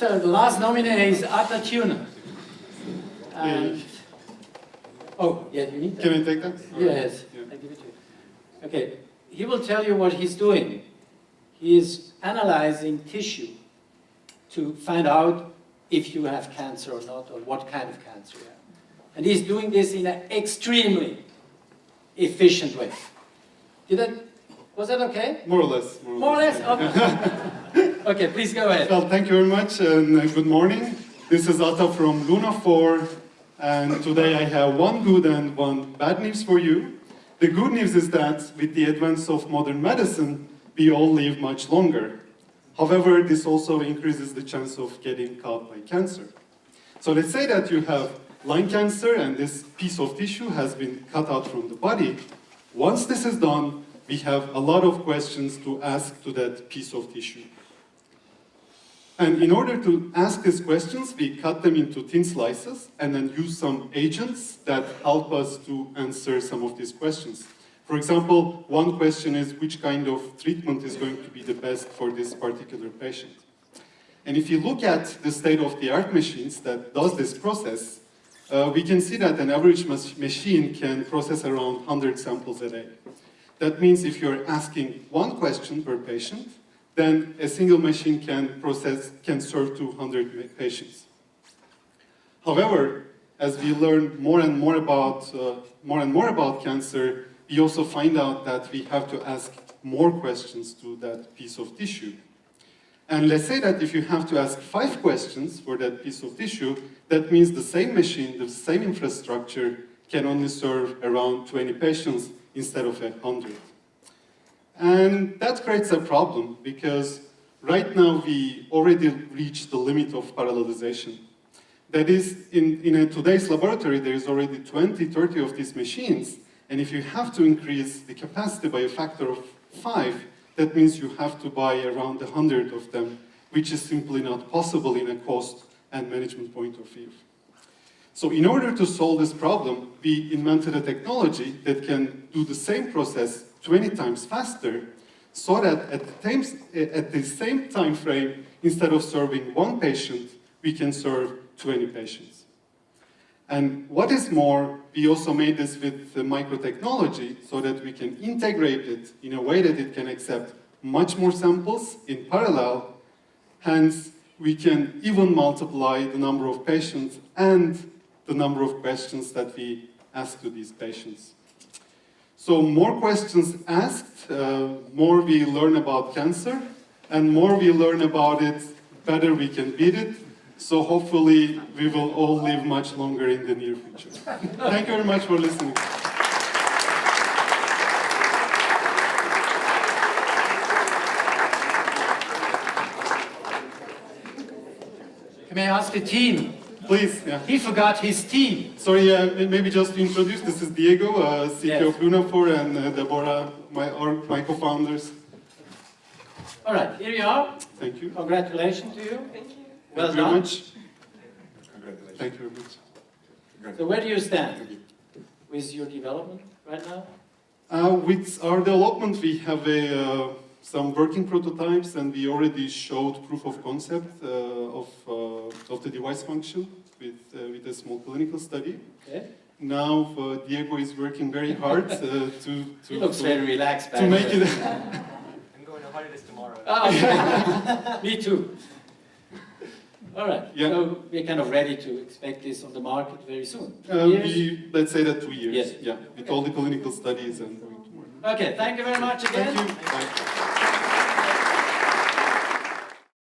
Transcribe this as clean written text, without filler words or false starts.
So the last nominee is Atta Tuna. And, oh, yeah, you need that. Can I take that? Yes, Yeah. I give it to you. Okay, he will tell you what he's doing. He is analyzing tissue to find out if you have cancer or not, or what kind of cancer you have. And he's doing this in an extremely efficient way. Was that okay? More or less. More or less? Okay. Okay, please go ahead. Well, thank you very much and good morning. This is Atta from Lunaphore, and today I have one good and one bad news for you. The good news is that with the advance of modern medicine, we all live much longer. However, this also increases the chance of getting caught by cancer. So let's say that you have lung cancer and this piece of tissue has been cut out from the body. Once this is done, we have a lot of questions to ask to that piece of tissue. And in order to ask these questions, we cut them into thin slices and then use some agents that help us to answer some of these questions. For example, one question is which kind of treatment is going to be the best for this particular patient. And if you look at the state-of-the-art machines that does this process, we can see that an average machine can process around 100 samples a day. That means if you're asking one question per patient, then a single machine can serve 200 patients. However, as we learn more and more about cancer, we also find out that we have to ask more questions to that piece of tissue. And let's say that if you have to ask 5 questions for that piece of tissue, that means the same machine, the same infrastructure can only serve around 20 patients instead of 100. And that creates a problem because right now we already reached the limit of parallelization. That is, in today's laboratory, there is already 20, 30 of these machines, and if you have to increase the capacity by a factor of 5, that means you have to buy around 100 of them, which is simply not possible in a cost and management point of view. So in order to solve this problem, we invented a technology that can do the same process 20 times faster, so that at the same time frame, instead of serving 1 patient, we can serve 20 patients. And what is more, we also made this with the microtechnology so that we can integrate it in a way that it can accept much more samples in parallel. Hence, we can even multiply the number of patients and the number of questions that we ask to these patients. So more questions asked, more we learn about cancer, and more we learn about it, better we can beat it. So hopefully we will all live much longer in the near future. Thank you very much for listening. May I ask the team? Please, yeah. He forgot his team. Sorry, maybe just to introduce, this is Diego, CEO Yes. of Lunaphore, and Deborah, my co-founders. All right, here you are. Thank you. Congratulations to you. Thank you. Well Thank you very done. much. Congratulations. Thank you very much. So where do you stand with your development right now? With our development, we have some working prototypes, and we already showed proof of concept of the device function with a small clinical study. Okay. Now Diego is working very hard He looks very relaxed back to make there. it. I'm going to holidays tomorrow. Oh, okay. Me too. All right, Yeah. so we're kind of ready to expect this on the market very soon. Years? Let's say that 2 years. Yes. Yeah, with all the clinical studies and going tomorrow. Okay, thank you very much again. Thank you. Bye.